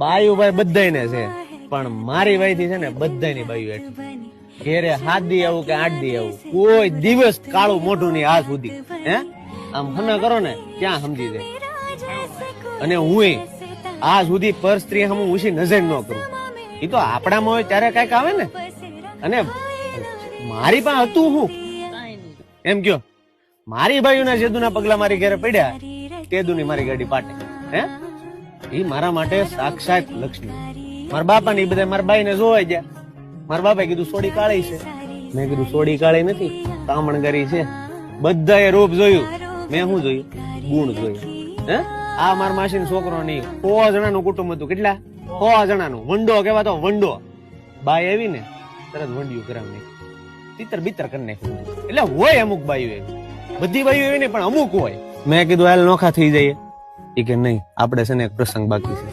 બાયુ ભાઈ બધાયને છે, પણ મારી વાયથી છે ને બધાયની બાયુ હેઠી. ઘેરે 7 દી આવું કે 8 દી આવું, કોઈ દિવસ કાળું મોઢું નહીં આજ સુધી. હે આમ હના કરો ને ક્યાં સમજી જાય. અને હું આ સુધી પર સ્ત્રી હમ ઊંચી નજર ન કરું. એ તો આપણામાં હોય ત્યારે કઈક આવે ને. અને મારી પાસે હતું હું એમ કયો, મારી બાયુના જેદુના પગલા મારી ઘરે પડ્યા, તેદુની મારી ગાડી પાટે. હે એ મારા માટે સાક્ષાત લક્ષ્મી. મારા બાપા ને બધા મારા બાઈ ને જોવાઈ ગયા. મારા બાપાએ કીધું સોડી કાળી છે. મેં કીધું સોડી કાળી નથી, કામણગરી છે. બધાએ રૂપ જોયું, મેં શું જોયું? ગુણ જોયું. હે આ મારા માસીનો છોકરો નહીં, 100 જણાનું કુટુંબ હતું. કેટલા? 100 જણાનું. વંડો કહેવાતો વંડો. બાઈ આવી ને તરત વંડિયું કરાવી નાખ્યું, તીતર બીતર કરી નાખ્યું. એટલે હોય અમુક બાઈઓ એવી, બધી બાઈઓ એવી નહીં પણ અમુક હોય. મેં કીધું હાલ નોખા થઈ જઈએ. એ કે નહીં, આપણે છે ને એક પ્રસંગ બાકી છે.